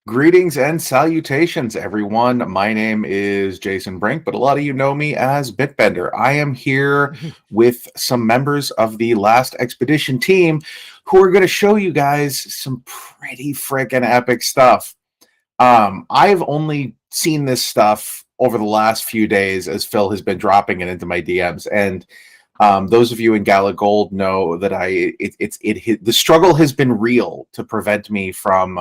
Greetings and salutations, everyone. My name is Jason Brink, but a lot of you know me as Bitbender. I am here with some members of the Last Expedition team who are going to show you guys some pretty freaking epic stuff. I've only seen this stuff over the last few days as Phil has been dropping it into my DMs, and those of you in Gala Gold know that the struggle has been real to prevent me from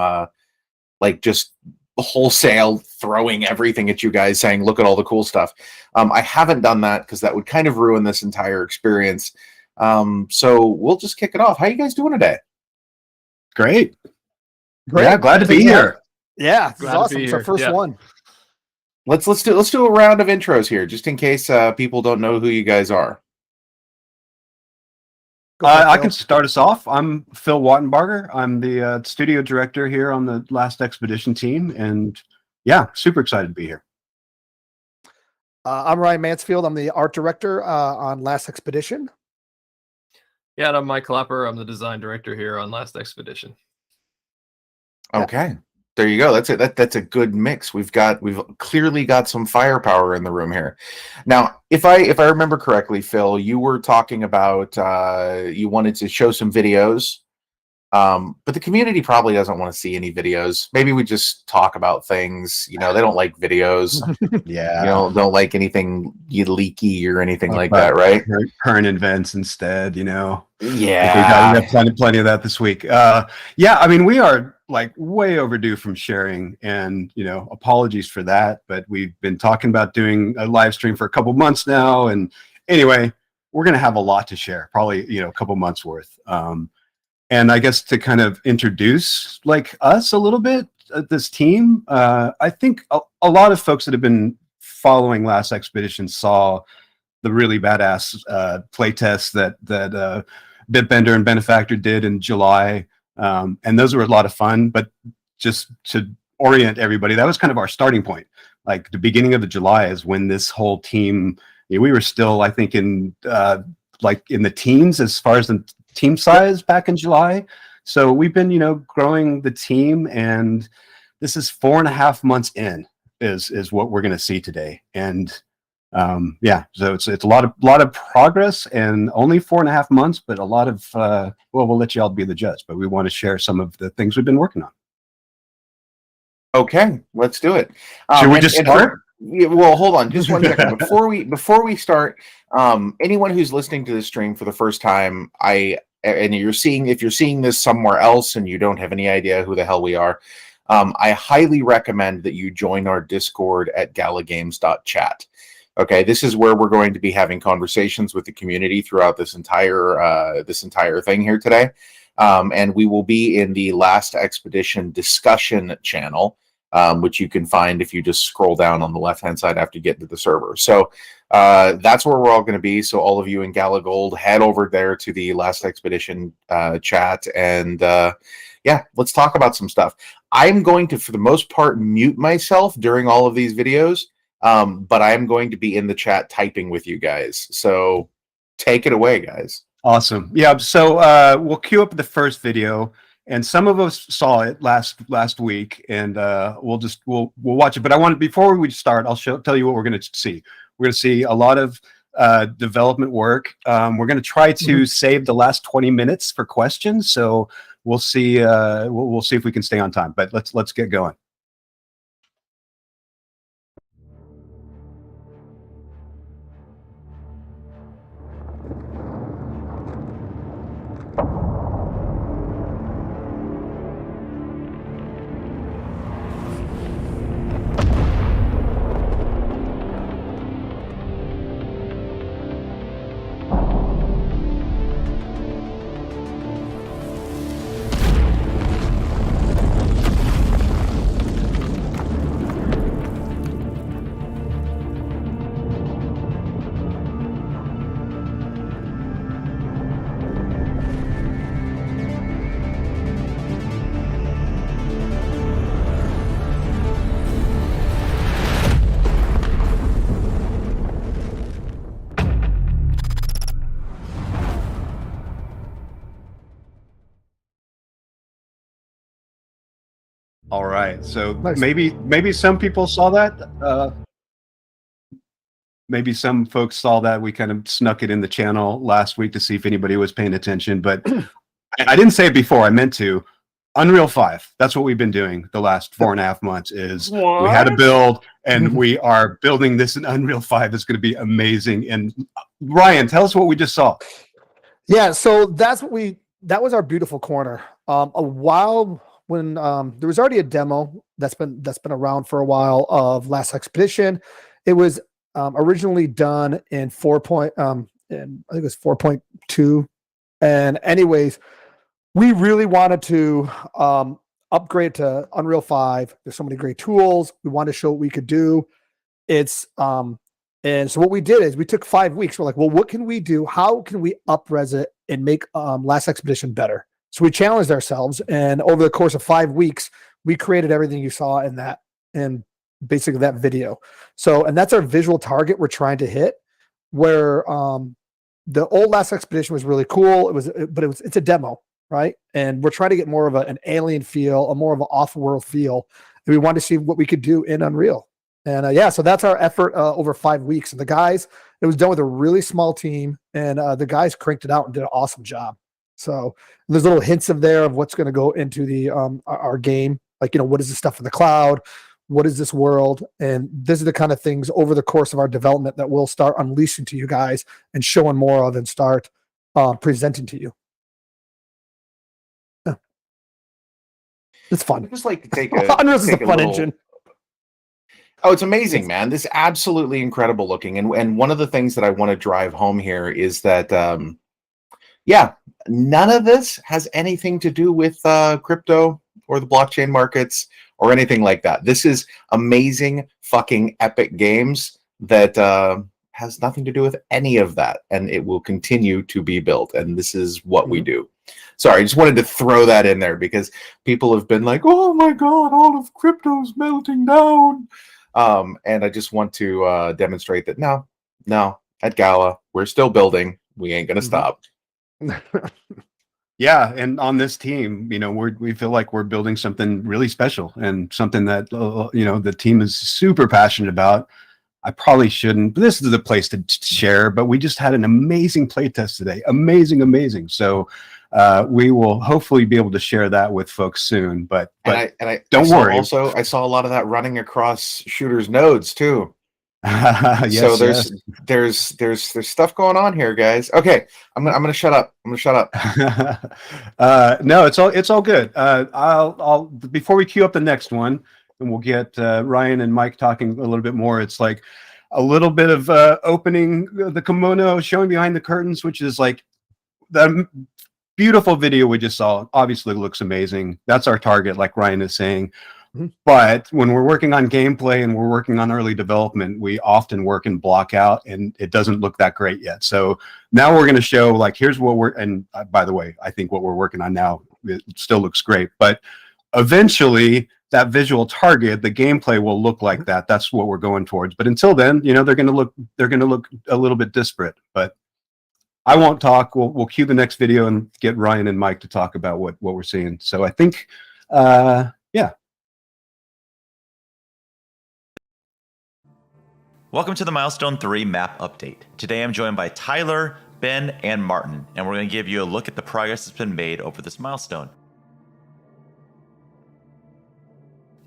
just wholesale throwing everything at you guys saying, look at all the cool stuff. I haven't done that because that would kind of ruin this entire experience. So we'll just kick it off. How you guys doing today? Great. Yeah, glad to be here. Yeah, this is awesome. It's our first one. Let's do a round of intros here, just in case people don't know who you guys are. I can start us off. I'm Phil Wattenbarger. I'm the studio director here on the Last Expedition team, and yeah, super excited to be here. I'm Ryan Mansfield. I'm the art director on Last Expedition. Yeah, and I'm Mike Clapper. I'm the design director here on Last Expedition. Okay. There you go. That's it. That's a good mix. We've clearly got some firepower in the room here. Now, if I remember correctly, Phil, you were talking about you wanted to show some videos, but the community probably doesn't want to see any videos. Maybe we just talk about things. They don't like videos. Yeah, don't like anything leaky or anything like that, right? Current events instead. Yeah, we got plenty of that this week. Yeah, I mean, we are way overdue from sharing, and apologies for that, but we've been talking about doing a live stream for a couple months now, and anyway, we're going to have a lot to share, probably a couple months worth. And I guess to kind of introduce us a little bit, this team, I think a lot of folks that have been following Last Expedition saw the really badass playtests that Bitbender and Benefactor did in July. And those were a lot of fun, but just to orient everybody, that was kind of our starting point. The beginning of the July is when this whole team, we were still, I think, in the teens as far as the team size back in July. So we've been, growing the team, and this is 4.5 months in is what we're going to see today. And yeah, so it's a lot of progress, and only 4.5 months, but a lot of we'll let you all be the judge, but we want to share some of the things we've been working on. Okay, let's do it. Should we just start? Well, hold on just one second. Before we start, anyone who's listening to this stream for the first time, if you're seeing this somewhere else and you don't have any idea who the hell we are, I highly recommend that you join our Discord at galagames.chat. Okay, this is where we're going to be having conversations with the community throughout this entire thing here today. And we will be in the Last Expedition discussion channel, which you can find if you just scroll down on the left-hand side after you get to the server. So that's where we're all going to be. So all of you in Gala Gold, head over there to the Last Expedition chat, and yeah, let's talk about some stuff. I'm going to, for the most part, mute myself during all of these videos. But I'm going to be in the chat typing with you guys. So take it away, guys. Awesome. Yeah. So we'll queue up the first video, and some of us saw it last week, and we'll watch it. But before we start, I'll tell you what we're going to see. We're going to see a lot of development work. We're going to try to save the last 20 minutes for questions. So we'll see. We'll see if we can stay on time. But let's get going. All right. So Nice. maybe some people saw that. Maybe some folks saw that. We kind of snuck it in the channel last week to see if anybody was paying attention. But I didn't say it before. I meant to. Unreal 5. That's what we've been doing the last 4.5 months. Is we had a build, and we are building this in Unreal 5. It's going to be amazing. And Ryan, tell us what we just saw. Yeah, so that was our beautiful corner. A while when there was already a demo that's been around for a while of Last Expedition. It was originally done in 4. I think it was 4.2. And anyways, we really wanted to upgrade to Unreal 5. There's so many great tools. We wanted to show what we could do. It's and so what we did is we took 5 weeks. We're like, well, what can we do? How can we up-res it and make Last Expedition better? So we challenged ourselves, and over the course of 5 weeks, we created everything you saw in that, and basically that video. So, and that's our visual target we're trying to hit. Where the old Last Expedition was really cool. It's a demo, right? And we're trying to get more of an alien feel, a more of an off-world feel. And we wanted to see what we could do in Unreal. And so that's our effort over 5 weeks. And it was done with a really small team, and the guys cranked it out and did an awesome job. So there's little hints of what's going to go into the our game. Like, what is the stuff in the cloud? What is this world? And these are the kind of things over the course of our development that we'll start unleashing to you guys and showing more of and start presenting to you. Yeah. It's fun. I'd just like to take Unreal's is a take fun little- engine. Oh, it's amazing, man. This is absolutely incredible looking. And one of the things that I want to drive home here is that, none of this has anything to do with crypto or the blockchain markets or anything like that. This is amazing, fucking epic games that has nothing to do with any of that. And it will continue to be built. And this is what we do. Sorry, I just wanted to throw that in there because people have been like, oh my God, all of crypto's melting down. And I just want to demonstrate that no, at Gala, we're still building. We ain't gonna stop. Yeah, and on this team, we feel like we're building something really special and something that the team is super passionate about. I probably shouldn't, but this is the place to share. But we just had an amazing playtest today, amazing. So we will hopefully be able to share that with folks soon. But don't worry. Also, I saw a lot of that running across shooters nodes too. Yes, so there's stuff going on here, guys. Okay, I'm gonna shut up. No, it's all good. I'll before we queue up the next one, and we'll get Ryan and Mike talking a little bit more. It's like a little bit of opening the kimono, showing behind the curtains, which is like the beautiful video we just saw. Obviously looks amazing. That's our target, like Ryan is saying. But when we're working on gameplay and we're working on early development, we often work in block out, and it doesn't look that great yet. So now we're going to show, like, here's what and by the way, I think what we're working on now, it still looks great. But eventually that visual target, the gameplay will look like that. That's what we're going towards. But until then, they're going to look a little bit disparate. But I won't talk. We'll cue the next video and get Ryan and Mike to talk about what we're seeing. So I think, yeah. Welcome to the Milestone 3 map update. Today I'm joined by Tyler, Ben, and Martin, and we're going to give you a look at the progress that's been made over this milestone.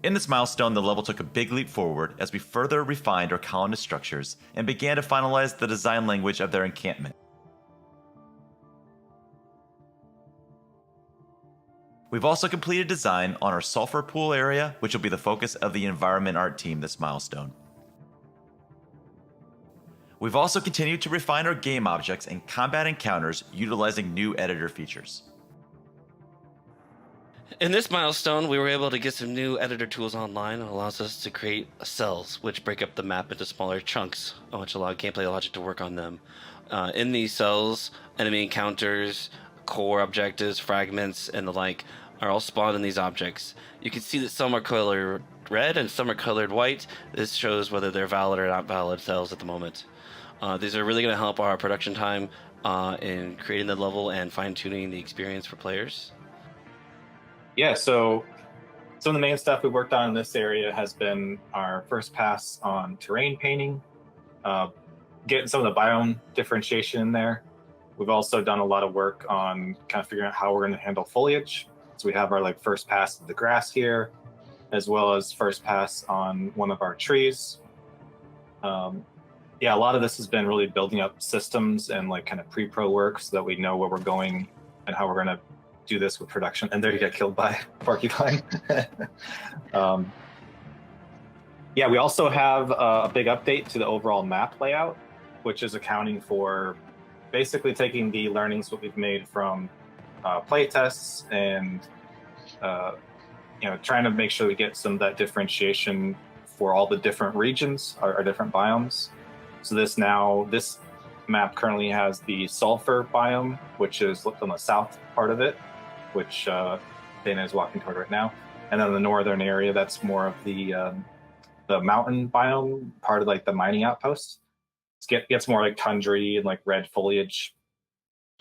In this milestone, the level took a big leap forward as we further refined our colonist structures and began to finalize the design language of their encampment. We've also completed design on our sulfur pool area, which will be the focus of the environment art team this milestone. We've also continued to refine our game objects and combat encounters utilizing new editor features. In this milestone, we were able to get some new editor tools online. It allows us to create cells, which break up the map into smaller chunks, which allow gameplay logic to work on them. In these cells, enemy encounters, core objectives, fragments, and the like are all spawned in these objects. You can see that some are colored red and some are colored white. This shows whether they're valid or not valid cells at the moment. These are really going to help our production time in creating the level and fine-tuning the experience for players. Yeah, so some of the main stuff we worked on in this area has been our first pass on terrain painting, getting some of the biome differentiation in there. We've also done a lot of work on kind of figuring out how we're going to handle foliage. So we have our like first pass of the grass here, as well as first pass on one of our trees. Yeah, a lot of this has been really building up systems and like kind of pre-pro work so that we know where we're going and how we're going to do this with production. And there you get killed by porcupine. Yeah, we also have a big update to the overall map layout, which is accounting for basically taking the learnings that we've made from play tests and trying to make sure we get some of that differentiation for all the different regions, our different biomes. So this map currently has the sulfur biome, which is on the south part of it, which Dana is walking toward right now. And then the northern area, that's more of the mountain biome, part of like the mining outposts. It gets more like tundra and like red foliage.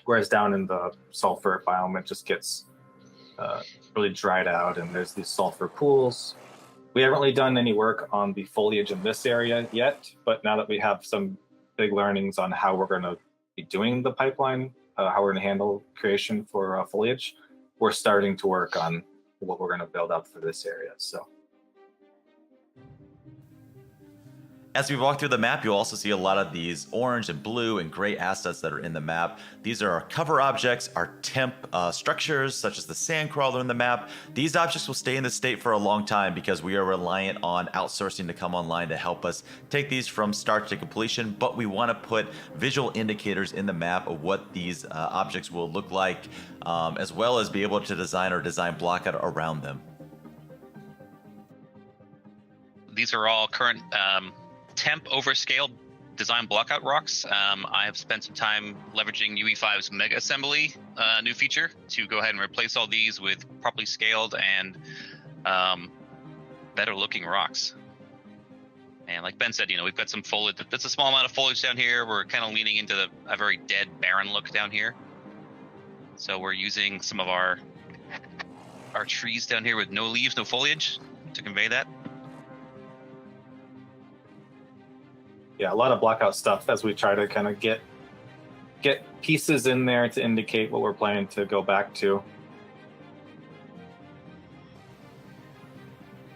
Whereas down in the sulfur biome, it just gets really dried out and there's these sulfur pools. We haven't really done any work on the foliage in this area yet, but now that we have some big learnings on how we're going to be doing the pipeline, how we're going to handle creation for foliage, we're starting to work on what we're going to build up for this area. So, As we walk through the map, you'll also see a lot of these orange and blue and gray assets that are in the map. These are our cover objects, our temp structures, such as the sand crawler in the map. These objects will stay in this state for a long time because we are reliant on outsourcing to come online to help us take these from start to completion, but we want to put visual indicators in the map of what these objects will look like, as well as be able to design blockout around them. These are all current temp overscale design blockout rocks. I have spent some time leveraging UE5's Mega Assembly new feature to go ahead and replace all these with properly scaled and better looking rocks. And like Ben said, we've got some foliage. That's a small amount of foliage down here. We're kind of leaning into a very dead, barren look down here. So we're using some of our trees down here with no leaves, no foliage to convey that. Yeah, a lot of blockout stuff as we try to kind of get pieces in there to indicate what we're planning to go back to.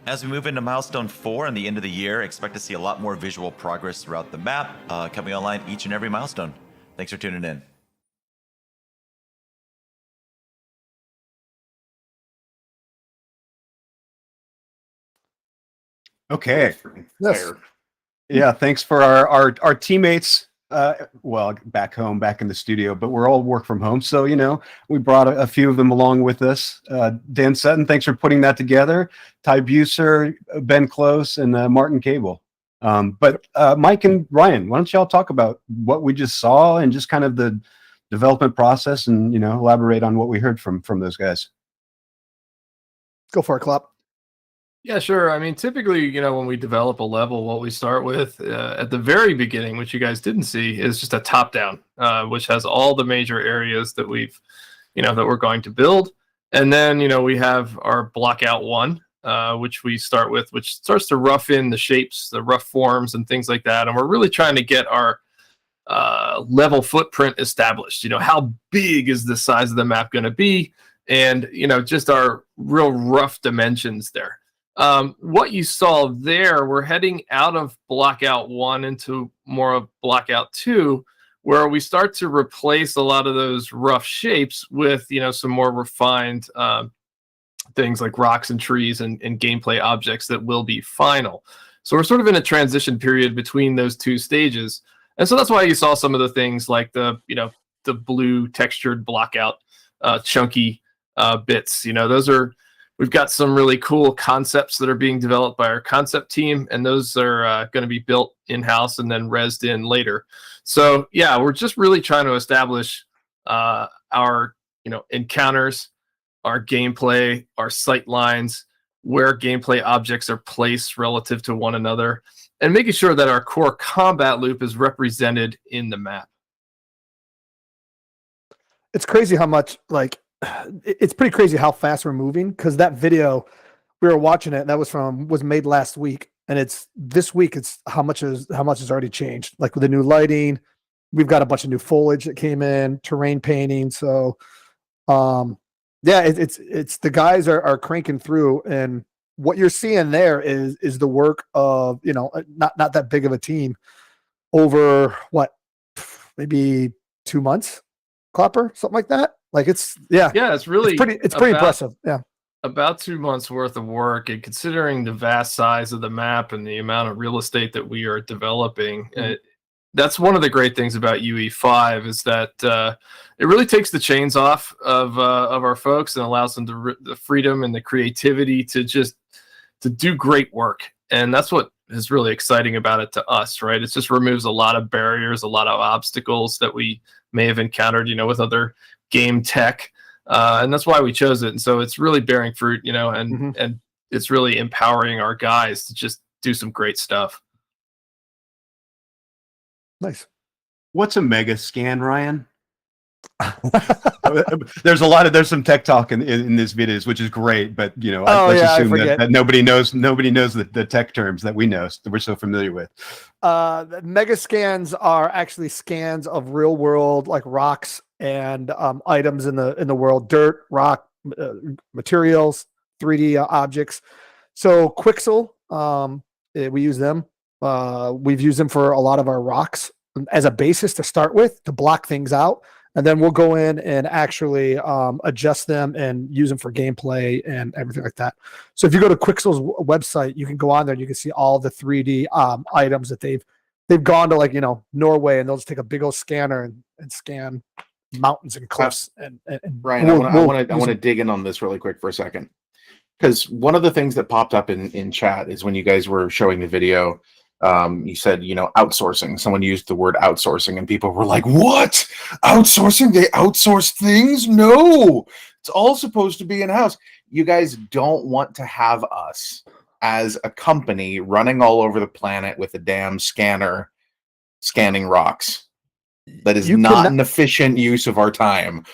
As we move into milestone 4 and the end of the year, expect to see a lot more visual progress throughout the map coming online each and every milestone. Thanks for tuning in. Okay. Yes. Yeah, thanks for our teammates. Well, back home, back in the studio, but we're all work from home, so we brought a few of them along with us. Dan Sutton, thanks for putting that together. Ty Buser, Ben Close, and Martin Cable. But Mike and Ryan, why don't y'all talk about what we just saw and just kind of the development process, and elaborate on what we heard from those guys. Go for it, Klopp. Yeah, sure. I mean, typically, when we develop a level, what we start with at the very beginning, which you guys didn't see, is just a top down, which has all the major areas that we've, that we're going to build. And then, we have our blockout 1, which we start with, which starts to rough in the shapes, the rough forms and things like that. And we're really trying to get our level footprint established. How big is the size of the map going to be? And, just our real rough dimensions there. What you saw there, we're heading out of blockout 1 into more of blockout 2, where we start to replace a lot of those rough shapes with, some more refined things like rocks and trees and gameplay objects that will be final. So we're sort of in a transition period between those two stages. And so that's why you saw some of the things like the blue textured blockout, chunky bits. We've got some really cool concepts that are being developed by our concept team, and those are going to be built in-house and then rezzed in later. So yeah, we're just really trying to establish our encounters, our gameplay, our sight lines, where gameplay objects are placed relative to one another, and making sure that our core combat loop is represented in the map. It's crazy how much it's pretty crazy how fast we're moving, because that video we were watching it, and that was made last week, and it's this week. It's how much has already changed. Like with the new lighting, we've got a bunch of new foliage that came in, terrain painting. So, yeah, it's the guys are cranking through, and what you're seeing there is the work of not that big of a team over what maybe 2 months, Clapper, something like that. Like it's really it's pretty impressive. Yeah. About 2 months worth of work, and considering the vast size of the map and the amount of real estate that we are developing, that's one of the great things about UE5 is that it really takes the chains off of our folks and allows them the freedom and the creativity to do great work. And that's what is really exciting about it to us, right? It just removes a lot of barriers, a lot of obstacles that we may have encountered, with other game tech. And that's why we chose it. And so it's really bearing fruit, and it's really empowering our guys to just do some great stuff. Nice. What's a mega scan, Ryan? There's some tech talk in this videos, which is great, but let's assume that nobody knows the tech terms that we know, that we're so familiar with. Mega scans are actually scans of real world like rocks and items in the world, dirt, rock, materials, 3D objects. So Quixel, we use them. We've used them for a lot of our rocks as a basis to start with, to block things out. And then we'll go in and actually adjust them and use them for gameplay and everything like that. So if you go to Quixel's website, you can go on there and you can see all the 3D items that they've gone to, like, Norway, and they'll just take a big old scanner and scan mountains and cliffs. And Ryan, I want to dig in on this really quick for a second, because one of the things that popped up in chat is when you guys were showing the video. You said, outsourcing. Someone used the word outsourcing, and people were like, "What? Outsourcing? They outsource things? No, it's all supposed to be in-house." You guys don't want to have us as a company running all over the planet with a damn scanner scanning rocks. That is not an efficient use of our time.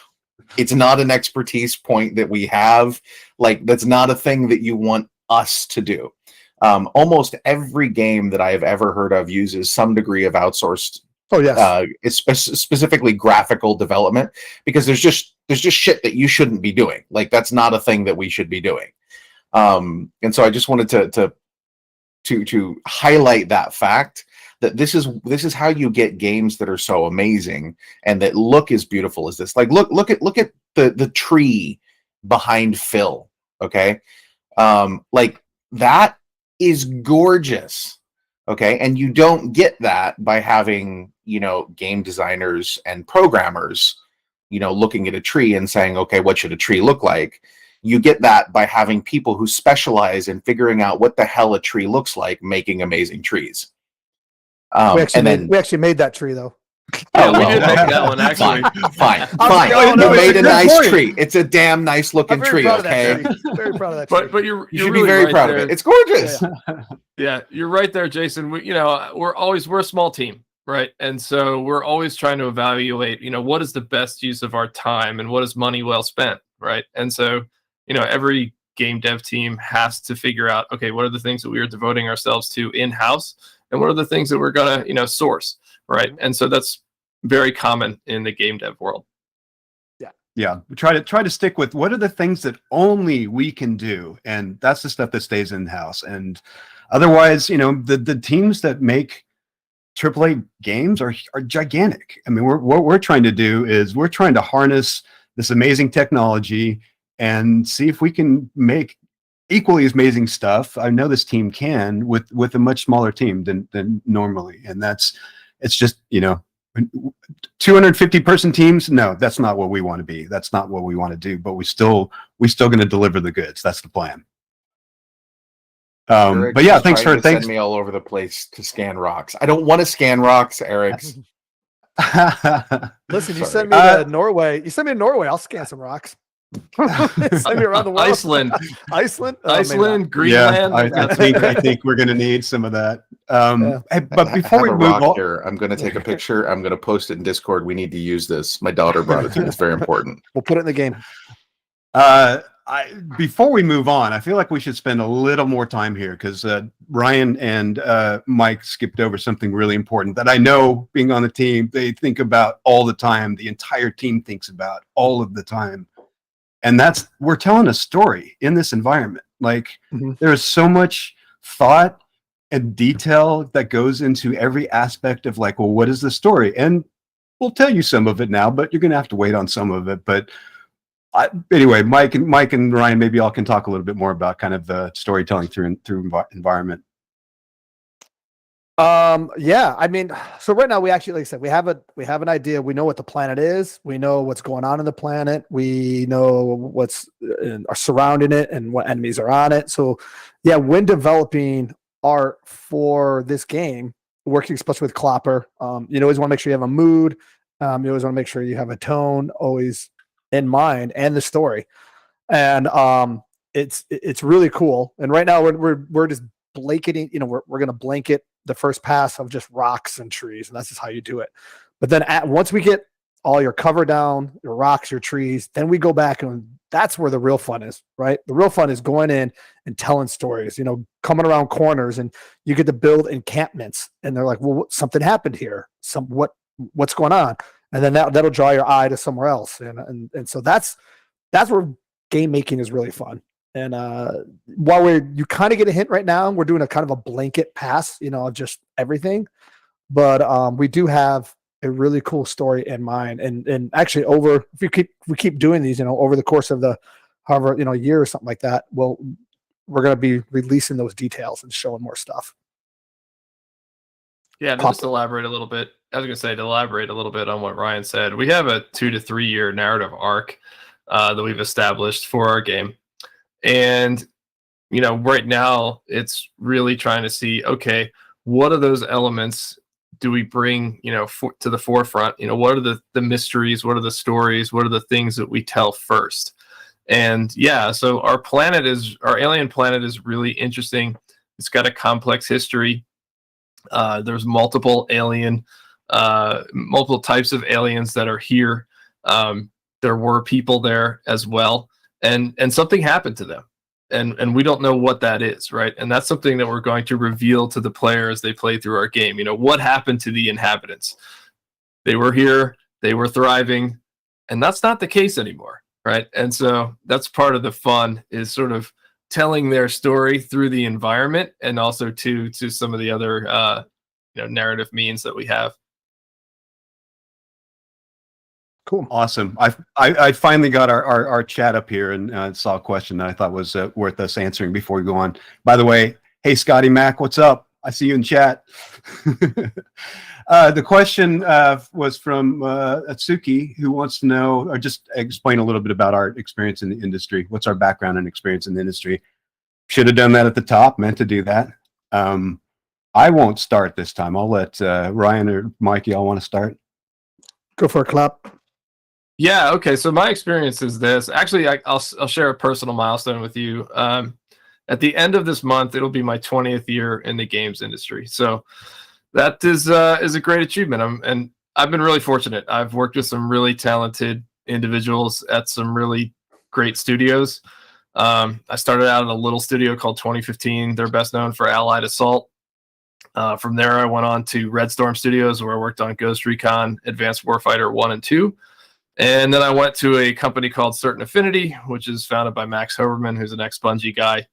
It's not an expertise point that we have. Like, that's not a thing that you want us to do. Almost every game that I have ever heard of uses some degree of outsourced. Oh yes, specifically graphical development, because there's just shit that you shouldn't be doing. Like, that's not a thing that we should be doing. And so I just wanted to highlight that fact, that this is how you get games that are so amazing and that look as beautiful as this. Like, look at the tree behind Phil. Okay, like that is gorgeous. Okay, and you don't get that by having game designers and programmers looking at a tree and saying, okay, what should a tree look like? You get that by having people who specialize in figuring out what the hell a tree looks like, making amazing trees. We actually made that tree though. Yeah, we did make that one, actually. Fine. You made a nice tree. It's a damn nice looking tree, okay? Very proud of that tree. But you should really be very right proud there. of it. It's gorgeous. Yeah, you're right there, Jason. We're a small team, right? And so we're always trying to evaluate, what is the best use of our time and what is money well spent, right? And so, every game dev team has to figure out, okay, what are the things that we are devoting ourselves to in-house, and what are the things that we're gonna, source, right? And so that's very common in the game dev world. Yeah, we try to stick with what are the things that only we can do, and that's the stuff that stays in house. And otherwise, the teams that make AAA games are gigantic. I mean, what we're trying to do is we're trying to harness this amazing technology and see if we can make equally as amazing stuff. I know this team can with a much smaller team than normally, and it's just 250 person teams. No, that's not what we want to be. That's not what we want to do. But we still going to deliver the goods. That's the plan. But yeah, thanks. Send me all over the place to scan rocks. I don't want to scan rocks, Eric. Listen, you sent me to Norway. You sent me to Norway. I'll scan some rocks. Send me around the world. Iceland, Greenland. Yeah, I think we're going to need some of that. But before we move on, here, I'm going to take a picture. I'm going to post it in Discord. We need to use this. My daughter brought it to me. It's very important. We'll put it in the game. before we move on, I feel like we should spend a little more time here because Ryan and Mike skipped over something really important that I know, being on the team, they think about all the time. The entire team thinks about all of the time. And that's, we're telling a story in this environment. Like there is so much thought and detail that goes into every aspect of like, well, what is the story? And we'll tell you some of it now, but you're going to have to wait on some of it. But anyway, Mike and Ryan, maybe y'all can talk a little bit more about kind of the storytelling through environment. Yeah, I mean, so right now we actually, like I said, we have an idea. We know what the planet is. We know what's going on in the planet. We know what's surrounding it and what enemies are on it. So yeah, when developing art for this game, working especially with Clopper, you always want to make sure you have a mood. You always want to make sure you have a tone always in mind and the story. And it's really cool. And right now we're just blanketing, we're going to blanket the first pass of just rocks and trees, and that's just how you do it. But then once we get all your cover down, your rocks, your trees, then we go back, and that's where the real fun is, right? The real fun is going in and telling stories, coming around corners, and you get to build encampments, and they're like, well, something happened here. What's going on? And then that'll draw your eye to somewhere else. And so that's where game making is really fun. And while you kind of get a hint right now, we're doing a kind of a blanket pass, of just everything. But we do have a really cool story in mind. And actually if we keep doing these, over the course of the however, a year or something like that, we're going to be releasing those details and showing more stuff. Yeah, to just elaborate a little bit. I was going to say, to elaborate a little bit on what Ryan said, we have a 2 to 3 year narrative arc that we've established for our game. And, right now it's really trying to see, okay, what are those elements do we bring, to the forefront? What are the mysteries? What are the stories? What are the things that we tell first? And yeah, so our alien planet is really interesting. It's got a complex history. There's multiple types of aliens that are here. There were people there as well. And something happened to them, and we don't know what that is, right? And that's something that we're going to reveal to the player as they play through our game. What happened to the inhabitants? They were here, they were thriving, and that's not the case anymore, right? And so that's part of the fun, is sort of telling their story through the environment, and also to some of the other narrative means that we have. Cool. Awesome. I finally got our chat up here and saw a question that I thought was worth us answering before we go on. By the way, hey, Scotty Mac, what's up? I see you in chat. The question was from Atsuki, who wants to know, or just explain a little bit about our experience in the industry. What's our background and experience in the industry? Should have done that at the top, meant to do that. I won't start this time. I'll let Ryan or Mike, y'all want to start? Go for a clap. Yeah, okay. So my experience is this. Actually, I'll share a personal milestone with you. At the end of this month, it'll be my 20th year in the games industry. So that is a great achievement. And I've been really fortunate. I've worked with some really talented individuals at some really great studios. I started out at a little studio called 2015. They're best known for Allied Assault. From there, I went on to Red Storm Studios, where I worked on Ghost Recon, Advanced Warfighter 1 and 2. And then I went to a company called Certain Affinity, which is founded by Max Hoberman, who's an ex-Bungie guy.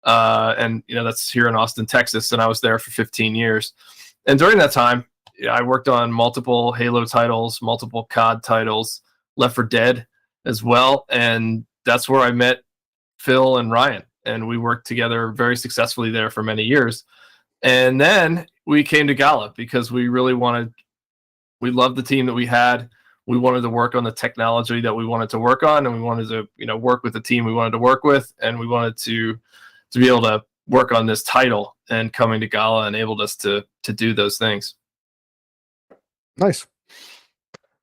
And, that's here in Austin, Texas. And I was there for 15 years. And during that time, I worked on multiple Halo titles, multiple COD titles, Left 4 Dead as well. And that's where I met Phil and Ryan. And we worked together very successfully there for many years. And then we came to Gala because we loved the team that we had. We wanted to work on the technology that we wanted to work on, and we wanted to, work with the team we wanted to work with, and we wanted to be able to work on this title. And coming to Gala enabled us to do those things. Nice.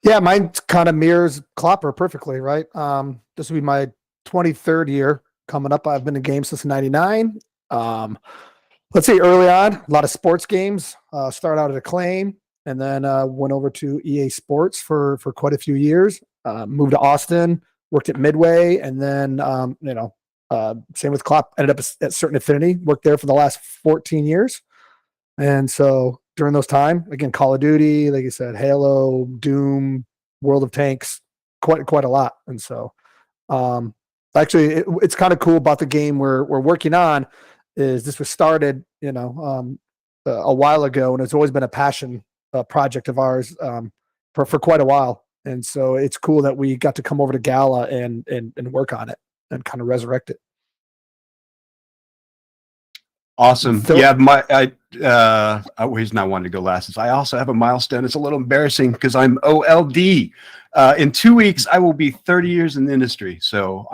Yeah, mine kind of mirrors Clopper perfectly, right? This will be my 23rd year coming up. I've been in games since '99. Let's see, early on, a lot of sports games. Started out at Acclaim, and then went over to EA Sports for quite a few years. Moved to Austin, worked at Midway, and then same with Klopp. Ended up at Certain Affinity. Worked there for the last 14 years, and so during those time, again, Call of Duty, like you said, Halo, Doom, World of Tanks, quite a lot. And so, actually, it's kind of cool about the game we're working on. Is this was started, a while ago, and it's always been a passion project of ours for quite a while. And so it's cool that we got to come over to Gala and work on it and kind of resurrect it. Awesome. So- Yeah, he's not wanting to go last. I also have a milestone. It's a little embarrassing because I'm OLD. In 2 weeks, I will be 30 years in the industry. So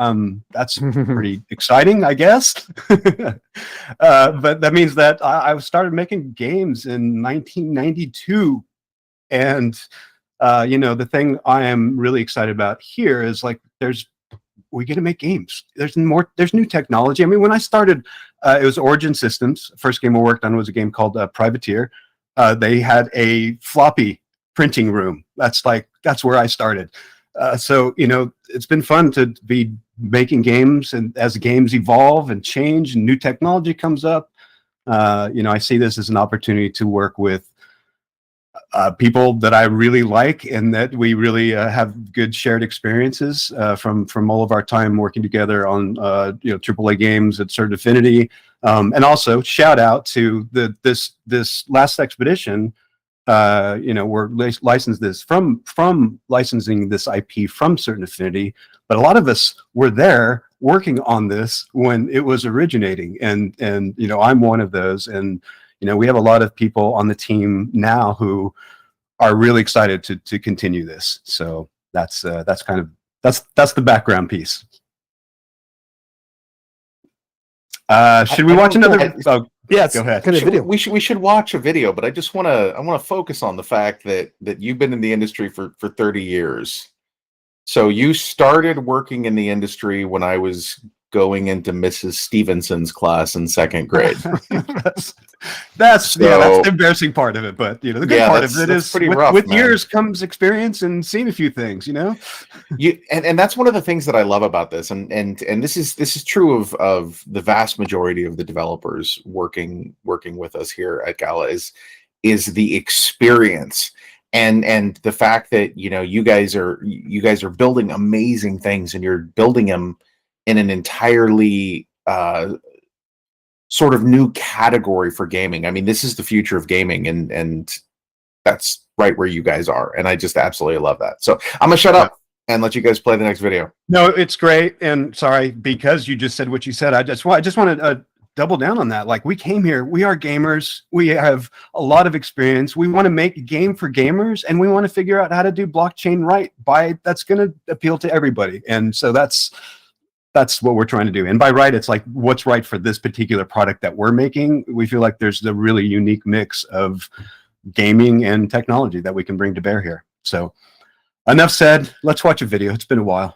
that's pretty exciting, I guess. But that means that I started making games in 1992. And, the thing I am really excited about here is like we get to make games. There's new technology. I mean, when I started, it was Origin Systems. First game I worked on was a game called Privateer. They had a floppy printing room. That's where I started. So it's been fun to be making games, and as games evolve and change and new technology comes up, I see this as an opportunity to work with people that I really like, and that we really have good shared experiences from all of our time working together on AAA games at Certain Affinity, and also shout out to this last expedition. We're licensed this from licensing this IP from Certain Affinity, but a lot of us were there working on this when it was originating, and I'm one of those, and we have a lot of people on the team now who are really excited to continue this. So that's the background piece. Should we watch another? Oh, yes. Go ahead. Video. We should watch a video, but I just want to focus on the fact that you've been in the industry for 30 years. So you started working in the industry when I was going into Mrs. Stevenson's class in second grade. that's the embarrassing part of it, but the good part of it is pretty rough, with man. years comes experience and seeing a few things, and that's one of the things that I love about this, and this is true of the vast majority of the developers working with us here at Gala is the experience and the fact that you guys are building amazing things, and you're building them in an entirely sort of new category for gaming. I mean, this is the future of gaming, and that's right where you guys are, and I just absolutely love that. So I'm gonna shut up and let you guys play the next video. No, it's great, and sorry, because you just said what you said, I just want to double down on that. Like, we came here, we are gamers, we have a lot of experience, we want to make a game for gamers, and we want to figure out how to do blockchain right that's going to appeal to everybody. And so that's what we're trying to do. And by right, it's like what's right for this particular product that we're making. We feel like there's a really unique mix of gaming and technology that we can bring to bear here. So enough said, let's watch a video. It's been a while.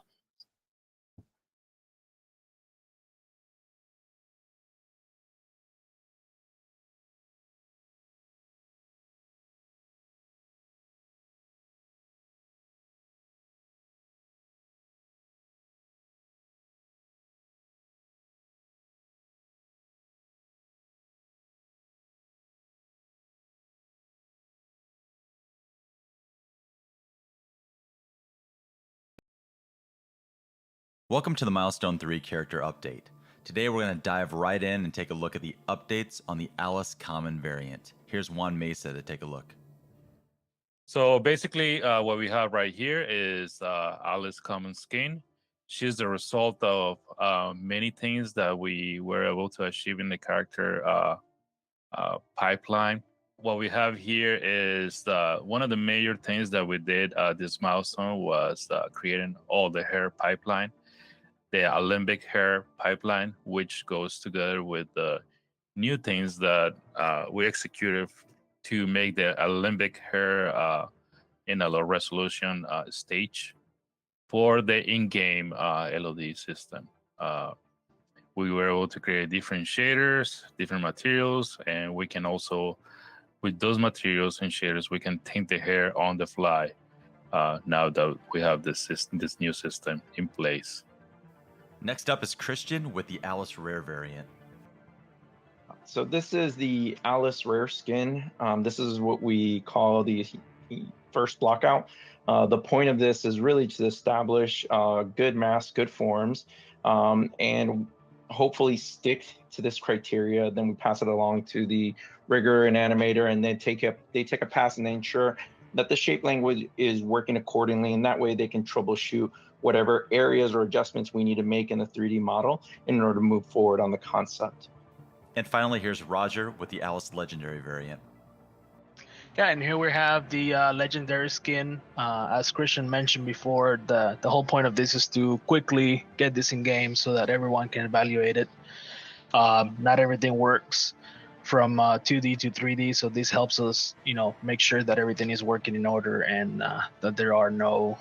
Welcome to the Milestone 3 character update. Today we're going to dive right in and take a look at the updates on the Alice Common variant. Here's Juan Mesa to take a look. So basically what we have right here is Alice Common skin. She's the result of many things that we were able to achieve in the character pipeline. What we have here is one of the major things that we did this milestone was creating all the hair pipeline. The Alembic hair pipeline, which goes together with the new things that we executed to make the Alembic hair in a low resolution stage for the in-game LOD system. We were able to create different shaders, different materials, and we can also, with those materials and shaders, we can tint the hair on the fly. now that we have this new system in place. Next up is Christian with the Alice Rare variant. So this is the Alice Rare skin. This is what we call the first blockout. The point of this is really to establish good mask, good forms, and hopefully stick to this criteria. Then we pass it along to the rigger and animator, and they take a pass and they ensure that the shape language is working accordingly, and that way they can troubleshoot whatever areas or adjustments we need to make in the 3D model in order to move forward on the concept. And finally, here's Roger with the Alice Legendary variant. Yeah, and here we have the legendary skin. As Christian mentioned before, the whole point of this is to quickly get this in game so that everyone can evaluate it. Not everything works from 2D to 3D, so this helps us, make sure that everything is working in order and that there are no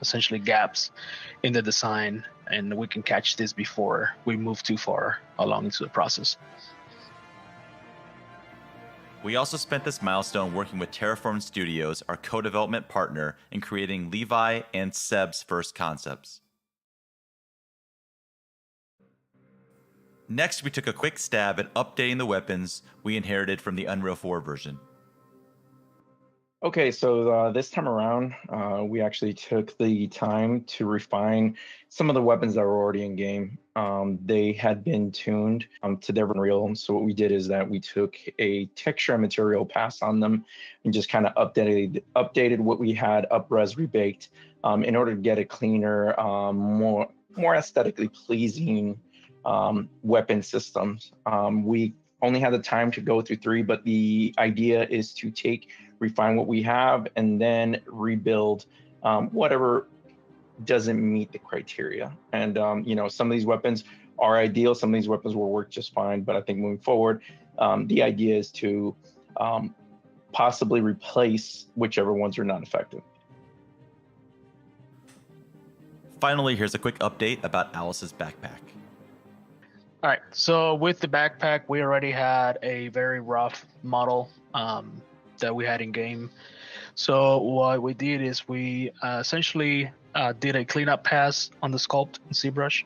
essentially gaps in the design, and we can catch this before we move too far along into the process. We also spent this milestone working with Terraform Studios, our co-development partner, in creating Levi and Seb's first concepts. Next, we took a quick stab at updating the weapons we inherited from the Unreal 4 version. Okay, so this time around, we actually took the time to refine some of the weapons that were already in game. They had been tuned to their Unreal. So what we did is that we took a texture and material pass on them and just kind of updated what we had up-res rebaked in order to get a cleaner, more aesthetically pleasing weapon systems. We only had the time to go through 3, but the idea is to refine what we have and then rebuild whatever doesn't meet the criteria. And some of these weapons are ideal, some of these weapons will work just fine, but I think moving forward, the idea is to possibly replace whichever ones are not effective. Finally, here's a quick update about Alice's backpack. All right, so with the backpack, we already had a very rough model that we had in game. So what we did is we essentially did a cleanup pass on the sculpt in ZBrush,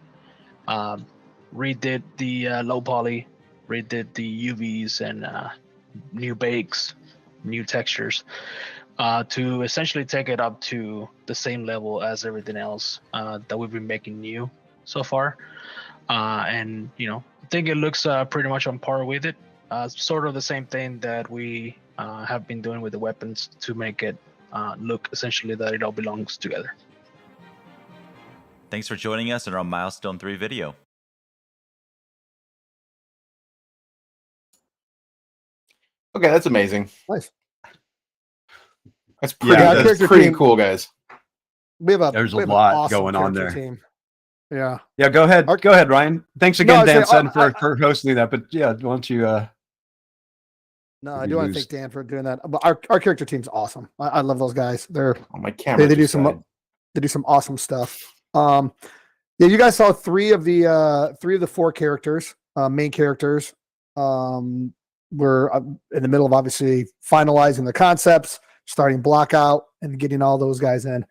redid the low poly, redid the UVs and new bakes, new textures, to essentially take it up to the same level as everything else that we've been making new so far. And I think it looks pretty much on par with it. Sort of the same thing that we have been doing with the weapons to make it look essentially that it all belongs together. Thanks for joining us in our Milestone 3 video. Okay, that's amazing. Nice. That's pretty cool, guys. There's a lot going on there. Team. Yeah. Yeah, go ahead. Go ahead, Ryan. Thanks again, Dan Sutton, for hosting that. But yeah, why don't you No, I do want to thank Dan for doing that. But our character team's awesome. I love those guys. They're on my camera. They do some awesome stuff. Yeah, you guys saw 3 of the 4 characters, main characters. We're in the middle of obviously finalizing the concepts, starting block out, and getting all those guys in.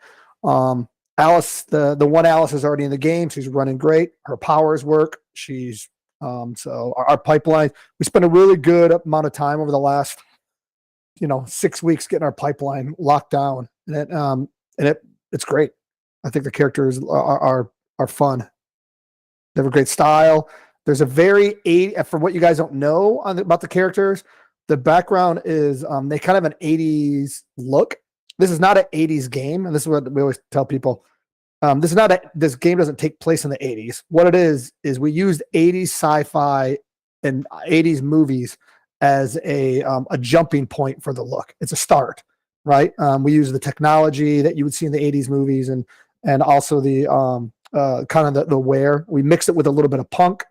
Alice, the one Alice is already in the game. She's running great. Her powers work. She's so our pipeline. We spent a really good amount of time over the last 6 weeks getting our pipeline locked down, and it's great. I think the characters are fun. They have a great style. There's a very for what you guys don't know about the characters, the background is they kind of an 80s look. This is not an 80s game, and this is what we always tell people. This game doesn't take place in the 80s. What it is we used 80s sci-fi and 80s movies as a jumping point for the look. It's a start, right? We use the technology that you would see in the 80s movies and also the kind of the wear. We mix it with a little bit of punk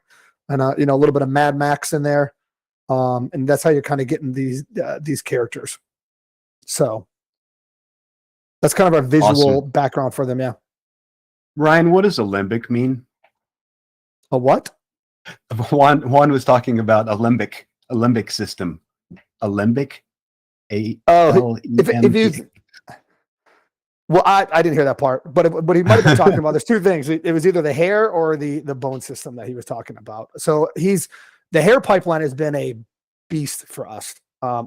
and a little bit of Mad Max in there, and that's how you're kind of getting these characters. So that's kind of our visual background for them. Yeah. Ryan, what does alembic mean? A what? Juan was talking about alembic system. Alembic? If Well, I didn't hear that part, but he might have been talking about. There's two things. It was either the hair or the bone system that he was talking about. So the hair pipeline has been a beast for us.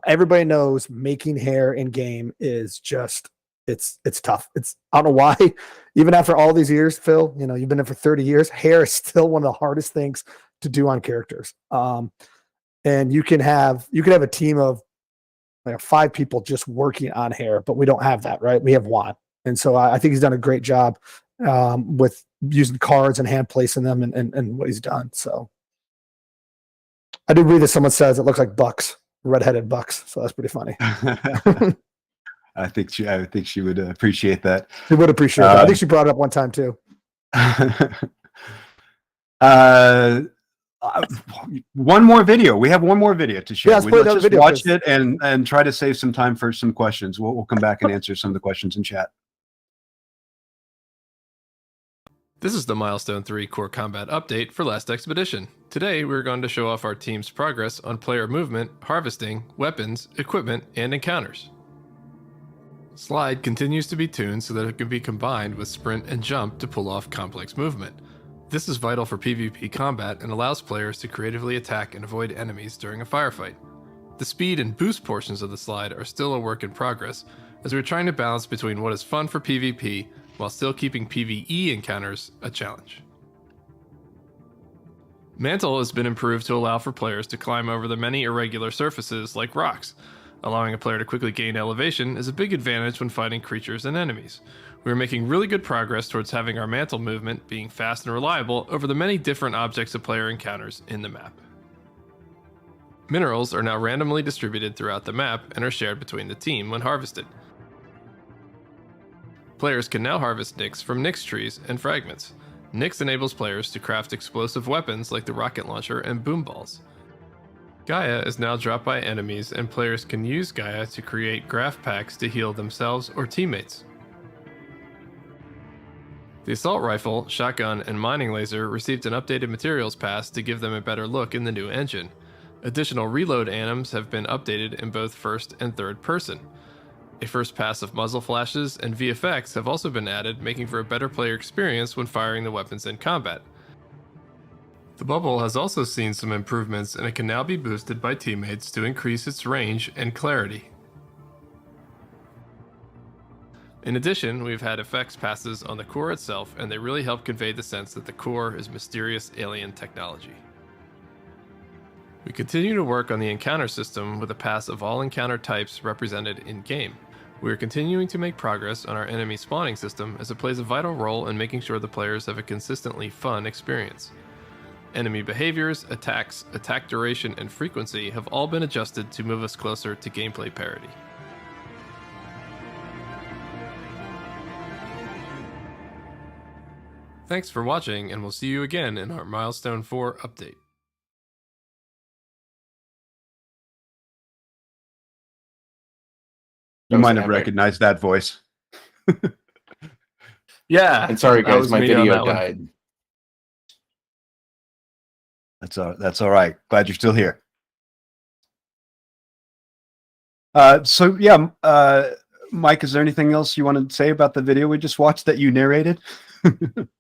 Everybody knows making hair in game is just it's tough. I don't know why. Even after all these years, Phil, you've been there for 30 years. Hair is still one of the hardest things to do on characters. And you can have a team of 5 people just working on hair, but we don't have that, right? We have one. And so I think he's done a great job with using cards and hand placing them and what he's done. So I did read that someone says it looks like bucks, redheaded bucks. So that's pretty funny. I think she would appreciate that. She would appreciate that. I think she brought it up one time too. One more video. We have one more video to share. Yeah, let's just video, watch please. it and try to save some time for some questions. We'll come back and answer some of the questions in chat. This is the Milestone 3 Core Combat update for Last Expedition. Today, we're going to show off our team's progress on player movement, harvesting, weapons, equipment, and encounters. Slide continues to be tuned so that it can be combined with sprint and jump to pull off complex movement. This is vital for PvP combat and allows players to creatively attack and avoid enemies during a firefight. The speed and boost portions of the slide are still a work in progress, as we're trying to balance between what is fun for PvP while still keeping PvE encounters a challenge. Mantle has been improved to allow for players to climb over the many irregular surfaces like rocks. Allowing a player to quickly gain elevation is a big advantage when fighting creatures and enemies. We are making really good progress towards having our mantle movement being fast and reliable over the many different objects a player encounters in the map. Minerals are now randomly distributed throughout the map and are shared between the team when harvested. Players can now harvest Nyx from Nyx trees and fragments. Nyx enables players to craft explosive weapons like the rocket launcher and boom balls. Gaia is now dropped by enemies, and players can use Gaia to create graph packs to heal themselves or teammates. The assault rifle, shotgun, and mining laser received an updated materials pass to give them a better look in the new engine. Additional reload anims have been updated in both first and third person. A first pass of muzzle flashes and VFX have also been added, making for a better player experience when firing the weapons in combat. The bubble has also seen some improvements, and it can now be boosted by teammates to increase its range and clarity. In addition, we've had effects passes on the core itself, and they really help convey the sense that the core is mysterious alien technology. We continue to work on the encounter system with a pass of all encounter types represented in-game. We are continuing to make progress on our enemy spawning system, as it plays a vital role in making sure the players have a consistently fun experience. Enemy behaviors, attacks, attack duration, and frequency have all been adjusted to move us closer to gameplay parity. Thanks for watching, and we'll see you again in our Milestone 4 update. You might have recognized that voice. Yeah. And sorry, that guys, was my me on video that one. died. That's all right. Glad you're still here. So yeah, Mike, is there anything else you want to say about the video we just watched that you narrated?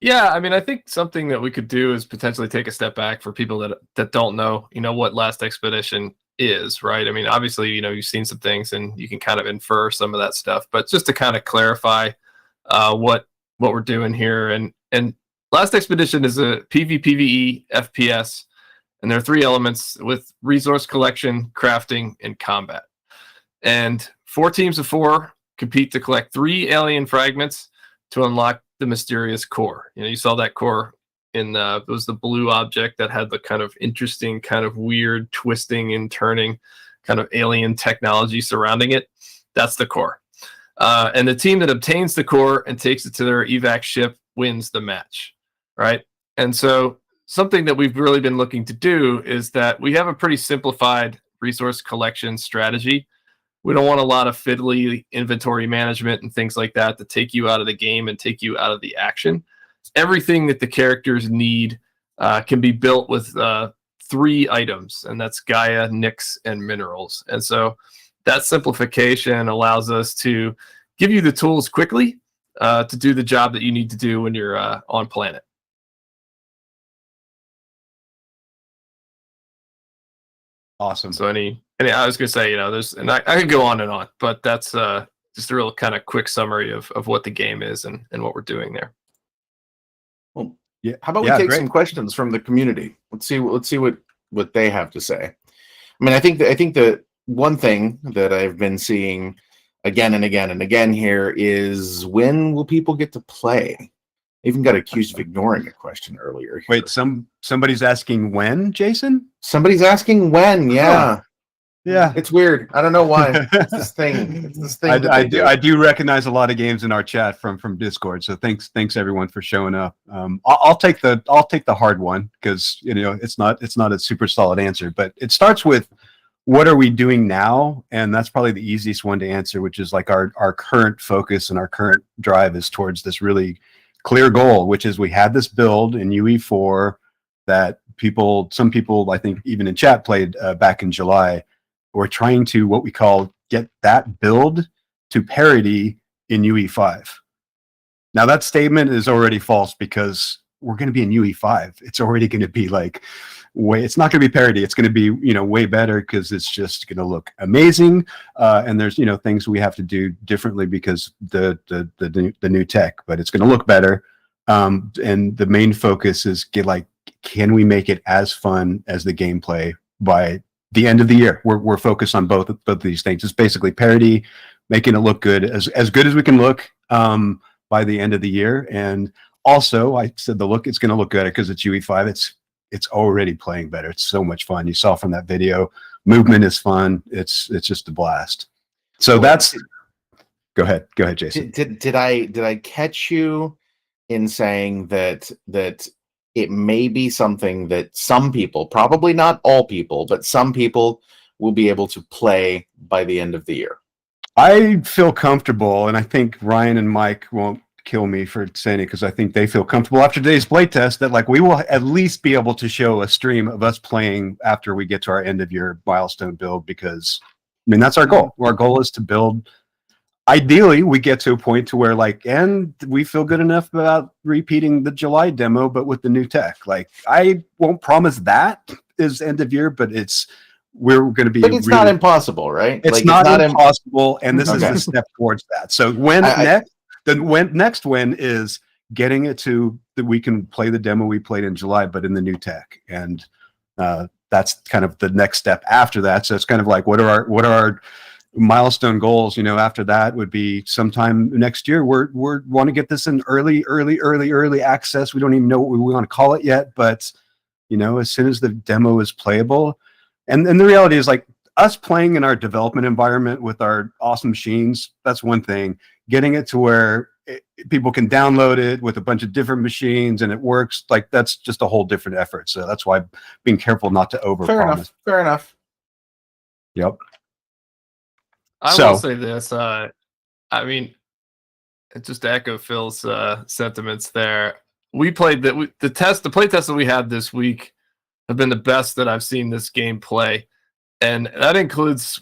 Yeah, I mean, I think something that we could do is potentially take a step back for people that don't know, what Last Expedition is, right? I mean, obviously, you've seen some things and you can kind of infer some of that stuff, but just to kind of clarify what we're doing here. And Last Expedition is a PvPvE FPS, and there are 3 elements with resource collection, crafting, and combat. And 4 teams of 4 compete to collect 3 alien fragments to unlock the mysterious core. You saw that core in it was the blue object that had the kind of interesting, kind of weird twisting and turning kind of alien technology surrounding it. That's the core. And the team that obtains the core and takes it to their evac ship wins the match, right? And so something that we've really been looking to do is that we have a pretty simplified resource collection strategy. We don't want a lot of fiddly inventory management and things like that to take you out of the game and take you out of the action. Everything that the characters need can be built with 3 items, and that's Gaia, Nyx, and minerals. And so that simplification allows us to give you the tools quickly to do the job that you need to do when you're on planet. Awesome. So I was gonna say, there's, and I could go on and on, but that's just a real kind of quick summary of what the game is and what we're doing there. Well, Yeah. how about Yeah, we take great. some questions from the community? Let's see what they have to say. I mean, I think the one thing that I've been seeing again and again and again here is, when will people get to play? I even got accused of ignoring a question earlier. Wait, somebody's asking when, Jason? Somebody's asking when. Yeah. Yeah. It's weird. I don't know why. It's this thing. It's this thing. I do recognize a lot of games in our chat from Discord. So thanks everyone for showing up. I'll take the hard one, because it's not a super solid answer, but it starts with, what are we doing now? And that's probably the easiest one to answer, which is like our current focus and our current drive is towards this really clear goal, which is, we had this build in UE4 that some people I think even in chat played back in July. We're trying to, what we call, get that build to parity in UE5. Now that statement is already false, because we're going to be in UE5. It's already going to be like it's not going to be parity. It's going to be, way better, because it's just going to look amazing. And there's, things we have to do differently because the new tech, but it's going to look better. And the main focus is can we make it as fun as the gameplay by the end of the year? We're focused on both of these things. It's basically parity, making it look good, as good as we can look by the end of the year. And also, I said it's going to look better because it's UE5. It's already playing better. It's so much fun. You saw from that video, movement is fun. It's just a blast. So that's. Go ahead, Jason. Did I catch you in saying that it may be something that some people, probably not all people, but some people will be able to play by the end of the year? I feel comfortable, and I think Ryan and Mike won't kill me for saying it, because I think they feel comfortable after today's playtest that we will at least be able to show a stream of us playing after we get to our end of year milestone build, because that's our goal. Our goal is to build. Ideally, we get to a point to where and we feel good enough about repeating the July demo, but with the new tech. I won't promise that is end of year, but we're going to be. But it's not impossible, right? It's not impossible, and this is the step towards that. So the next win is getting it to that we can play the demo we played in July, but in the new tech, and that's kind of the next step after that. So it's kind of what are our milestone goals? After that would be sometime next year. We want to get this in early access. We don't even know what we want to call it yet, but as soon as the demo is playable, and the reality is us playing in our development environment with our awesome machines, that's one thing. Getting it to where people can download it with a bunch of different machines and it works, that's just a whole different effort. So that's why being careful not to overpromise. Fair enough. Yep. I will say this. Just to echo Phil's sentiments there. We played the play test that we had this week have been the best that I've seen this game play, and that includes,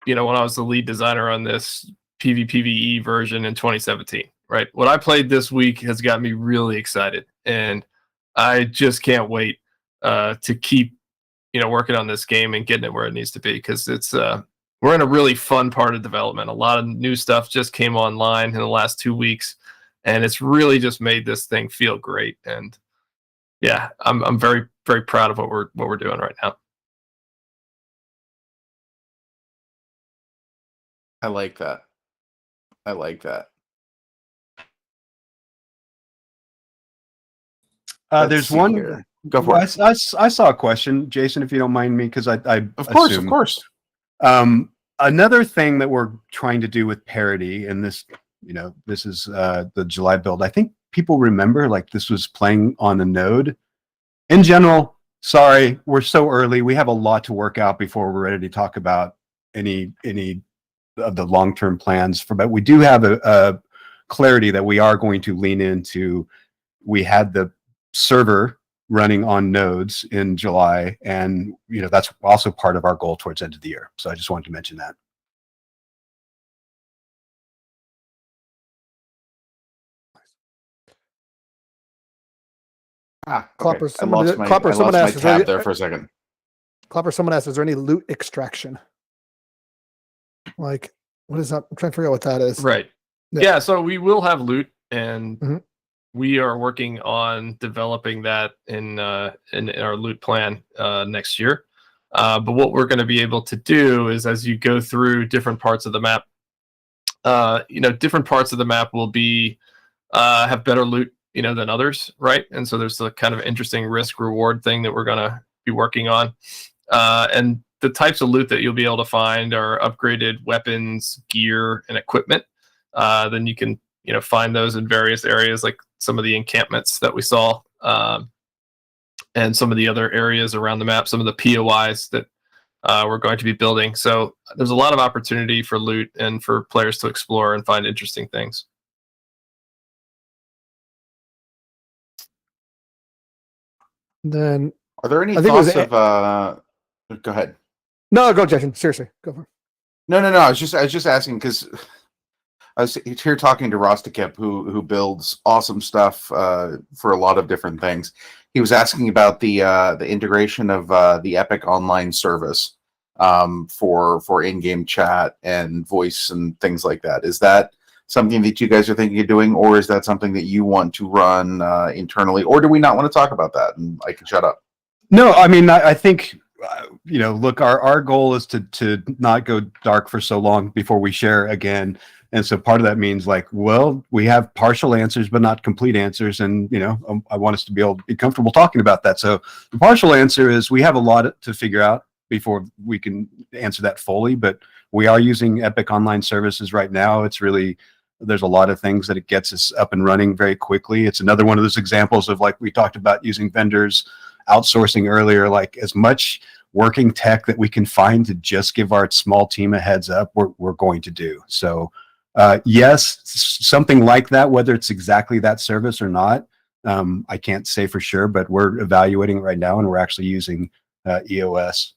when I was the lead designer on this PvPvE version in 2017. Right, what I played this week has got me really excited, and I just can't wait to keep, working on this game and getting it where it needs to be, because it's. We're in a really fun part of development. A lot of new stuff just came online in the last 2 weeks, and it's really just made this thing feel great. And yeah, I'm very, very proud of what we're doing right now. I like that. There's one here. Go for it. I saw a question, Jason, if you don't mind me, because I of course. Another thing that we're trying to do with parity, and this is the July build. I think people remember this was playing on a node. In general, sorry, we're so early. We have a lot to work out before we're ready to talk about any of the long-term plans but we do have a clarity that we are going to lean into. We had the server running on nodes in July, and that's also part of our goal towards end of the year. So I just wanted to mention that. Klopper, I someone, lost my, Klopper, I someone lost my asked, tab there for a second. Klopper, someone asked, is there any loot extraction? Like, what is that? I'm trying to figure out what that is. Right. Yeah. Yeah. So we will have loot, and Mhm. we are working on developing that in our loot plan next year. But what we're going to be able to do is, as you go through different parts of the map, different parts of the map will be have better loot, than others, right? And so there's a kind of interesting risk reward thing that we're going to be working on. And the types of loot that you'll be able to find are upgraded weapons, gear, and equipment. Then you can, find those in various areas, like some of the encampments that we saw, and some of the other areas around the map, some of the POIs that we're going to be building. So there's a lot of opportunity for loot and for players to explore and find interesting things. Then Are there any I think it was thoughts of? Go ahead. no, go, Jason. Seriously, go for it. No. I was just asking because I was here talking to Rostakip, who builds awesome stuff for a lot of different things. He was asking about the integration of the Epic Online service for in-game chat and voice and things like that. Is that something that you guys are thinking of doing, or is that something that you want to run internally, or do we not want to talk about that and I can shut up? No, I mean, I think, look, our goal is to not go dark for so long before we share again. And so part of that means we have partial answers, but not complete answers. And, I want us to be able to be comfortable talking about that. So the partial answer is we have a lot to figure out before we can answer that fully, but we are using Epic Online services right now. It's really, there's a lot of things that it gets us up and running very quickly. It's another one of those examples of, like we talked about, using vendors, outsourcing earlier, like as much working tech that we can find to just give our small team a heads up, we're going to do. So yes, something like that, whether it's exactly that service or not, I can't say for sure, but we're evaluating it right now, and we're actually using EOS.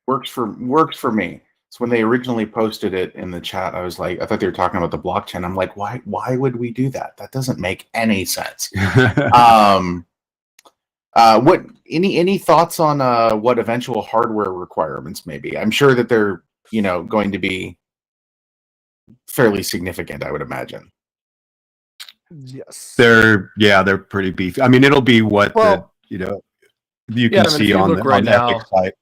Works for me. So when they originally posted it in the chat, I was like, I thought they were talking about the blockchain. I'm like, why would we do that? That doesn't make any sense. What any thoughts on what eventual hardware requirements may be? I'm sure that they're going to be fairly significant, I would imagine. Yes. They're pretty beefy. I mean, it'll be what you can see on the Epic site.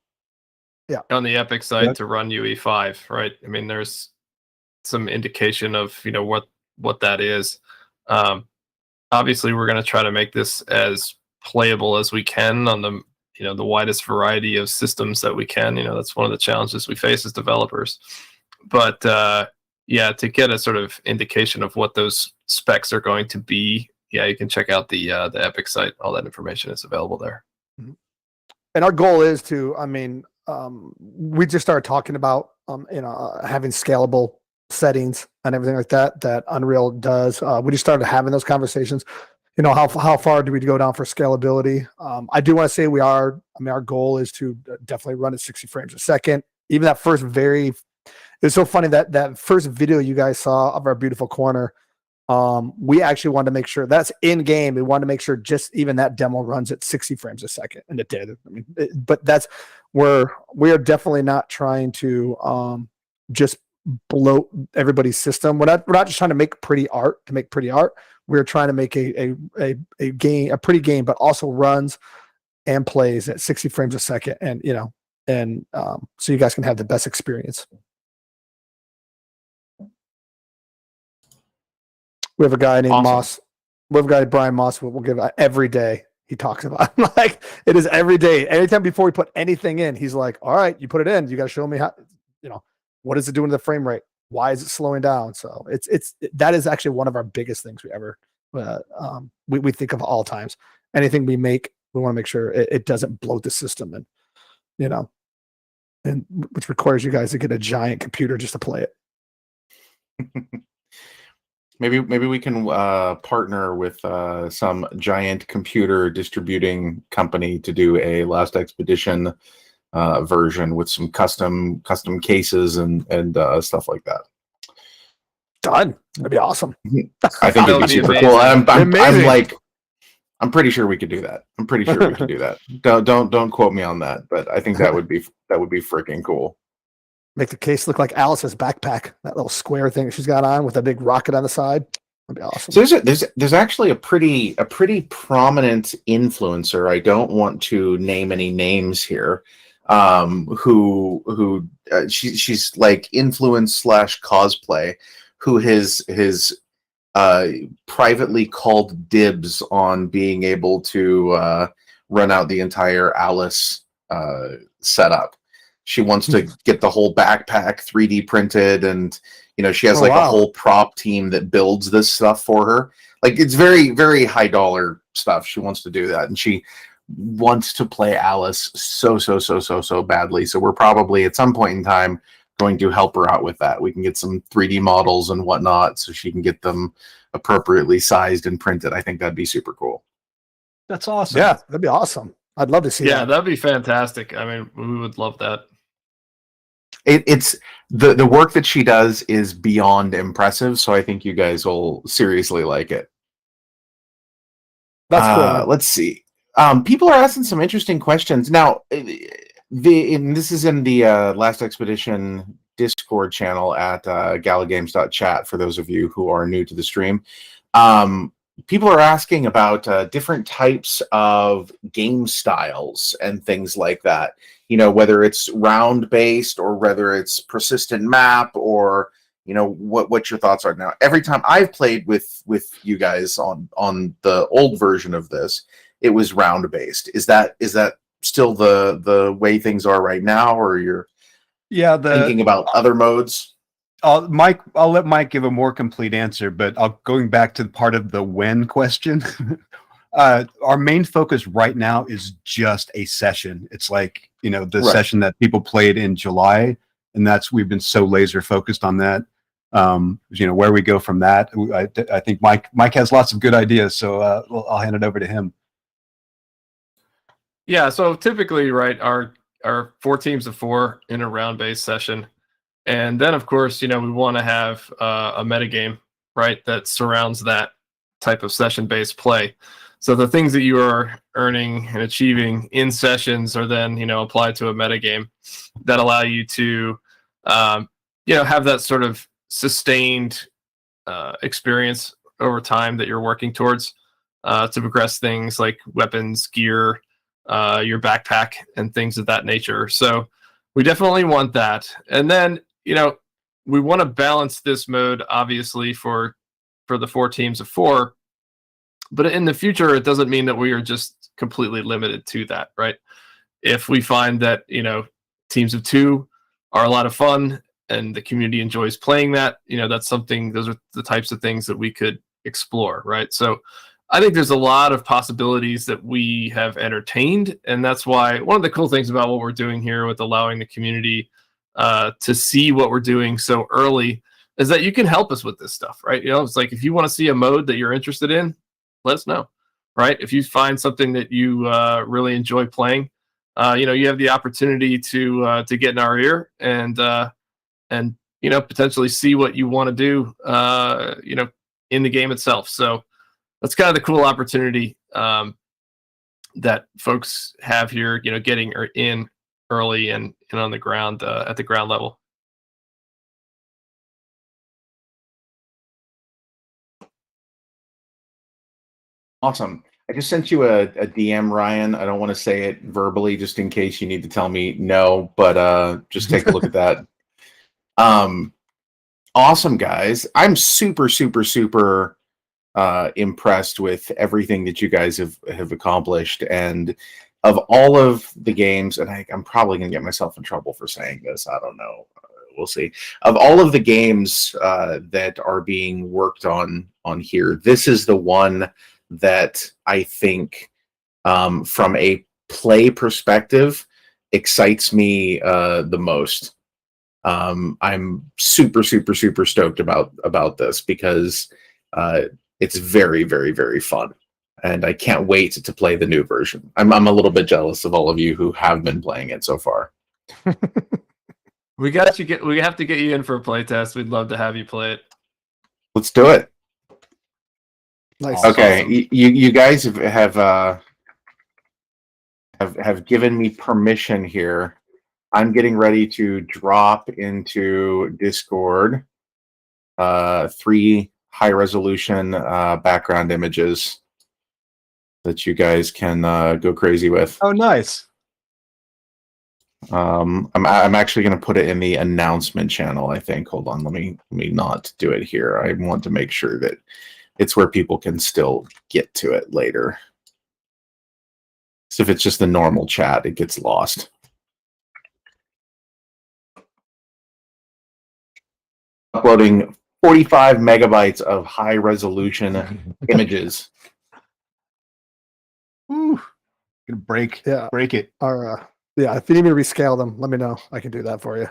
Yeah, on the Epic site to run UE5, right? I mean, there's some indication of what that is. Obviously, we're going to try to make this as playable as we can on the the widest variety of systems that we can. That's one of the challenges we face as developers. But to get a sort of indication of what those specs are going to be, you can check out the Epic site. All that information is available there. And our goal is to, we just started talking about, having scalable settings and everything like that Unreal does. We just started having those conversations. How far do we go down for scalability? I do want to say our goal is to definitely run at 60 frames a second. Even that first it's so funny that first video you guys saw of our beautiful corner, we actually wanted to make sure that's in game. We wanted to make sure just even that demo runs at 60 frames a second, and it did. But that's where we are definitely not trying to just bloat everybody's system. We're not just trying to make pretty art to make pretty art. We're trying to make a game, a pretty game, but also runs and plays at 60 frames a second, and so you guys can have the best experience. We have a guy named Moss. We have a guy, Brian Moss, we'll give every day. He talks about like it is every day. Anytime before we put anything in, he's like, all right, you put it in. You got to show me how, what is it doing to the frame rate? Why is it slowing down? So that is actually one of our biggest things we ever, we think of all times. Anything we make, we want to make sure it doesn't bloat the system, and which requires you guys to get a giant computer just to play it. Maybe we can partner with some giant computer distributing company to do a Last Expedition version with some custom cases and stuff like that. Done. That'd be awesome. I think it'd be That would be super amazing. cool. I'm Amazing. I'm pretty sure we could do that. I'm pretty sure we could do that. Don't quote me on that, but I think that would be freaking cool. Make the case look like Alice's backpack, that little square thing she's got on with a big rocket on the side. That'd be awesome. So there's actually a pretty prominent influencer. I don't want to name any names here. She's like influence / cosplay, who has privately called dibs on being able to run out the entire Alice setup. She wants to get the whole backpack 3D printed, and she has a whole prop team that builds this stuff for her. Like, it's very, very high dollar stuff. She wants to do that, and she wants to play Alice so badly. So we're probably at some point in time going to help her out with that. We can get some 3D models and whatnot so she can get them appropriately sized and printed. I think that'd be super cool. That's awesome. Yeah, that'd be awesome. I'd love to see Yeah, that. that'd be fantastic. I mean, we would love that. It's the work that she does is beyond impressive, so I think you guys will seriously like it. That's cool. Let's see. People are asking some interesting questions now. This is in the Last Expedition Discord channel at galagames.chat for those of you who are new to the stream. People are asking about different types of game styles and things like that. Whether it's round based or whether it's persistent map, or what your thoughts are. Now, every time I've played with you guys on the old version of this, it was round based. Is that still the way things are right now, or you're thinking about other modes? I'll let Mike give a more complete answer, but going back to part of the when question. Our main focus right now is just a session. It's like, the session that people played in July, and we've been so laser focused on that. Where we go from that, I think Mike has lots of good ideas, so I'll hand it over to him. Yeah, so typically, right, our 4 teams of 4 in a round-based session, and then of course, we want to have a metagame, right, that surrounds that type of session-based play. So the things that you are earning and achieving in sessions are then, applied to a metagame that allow you to, have that sort of sustained experience over time that you're working towards to progress things like weapons, gear, your backpack, and things of that nature. So we definitely want that. And then, we want to balance this mode, obviously, for the 4 teams of 4. But in the future, it doesn't mean that we are just completely limited to that, right? If we find that, teams of 2 are a lot of fun and the community enjoys playing that, that's something, those are the types of things that we could explore, right? So I think there's a lot of possibilities that we have entertained. And that's why one of the cool things about what we're doing here with allowing the community to see what we're doing so early is that you can help us with this stuff, right? It's like, if you want to see a mode that you're interested in, let us know, right? If you find something that you really enjoy playing, you have the opportunity to get in our ear and potentially see what you want to do, in the game itself. So that's kind of the cool opportunity that folks have here, getting in early and on the ground at the ground level. Awesome. I just sent you a DM, Ryan. I don't want to say it verbally just in case you need to tell me no, but just take a look at that. Awesome, guys. I'm super impressed with everything that you guys have accomplished. And of all of the games, and I'm probably going to get myself in trouble for saying this, I don't know. We'll see. Of all of the games that are being worked on here, this is the one that I think, from a play perspective, excites me the most. I'm super stoked about this because it's very fun, and I can't wait to play the new version. I'm a little bit jealous of all of you who have been playing it so far. We have to get you in for a playtest. We'd love to have you play it. Let's do it. Nice. Awesome. Okay, you guys Nice. okay, you guys have given me permission here. I'm getting ready to drop into Discord 3 high resolution background images that you guys can go crazy with. Oh, nice. I'm actually going to put it in the announcement channel, I think. Hold on, let me not do it here. I want to make sure that it's where people can still get to it later. So if it's just the normal chat, it gets lost. Uploading 45 megabytes of high resolution images. Ooh, gonna break it. Yeah, if you need me to rescale them, let me know. I can do that for you.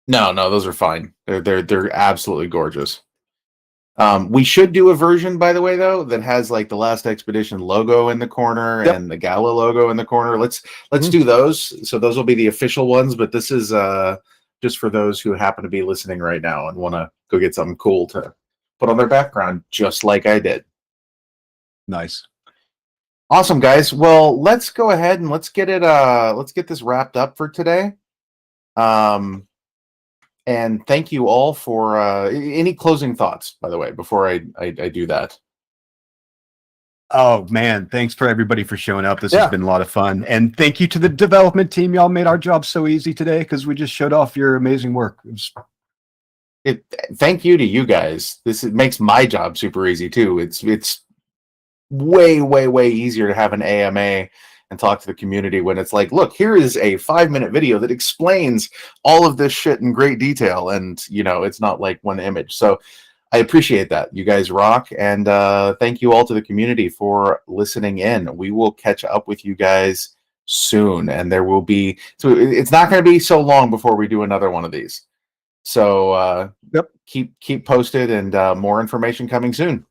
No, those are fine. They're absolutely gorgeous. We should do a version, by the way, though, that has like the Last Expedition logo in the corner and the Gala logo in the corner. Let's do those. So those will be the official ones, but this is just for those who happen to be listening right now and want to go get something cool to put on their background, just like I did. Nice. Awesome, guys. Well, let's go ahead and let's get this wrapped up for today. And thank you all for any closing thoughts, by the way, before I do that. Oh man, thanks for everybody for showing up. This has been a lot of fun. And thank you to the development team. Y'all made our job so easy today because we just showed off your amazing work. Thank you to you guys. It makes my job super easy too. It's way easier to have an AMA and talk to the community when it's like, look, here is a 5-minute video that explains all of this shit in great detail, and it's not like one image. So I appreciate that. You guys rock, and thank you all to the community for listening in. We will catch up with you guys soon, and there will be, so it's not going to be so long before we do another one of these. So keep posted, and more information coming soon.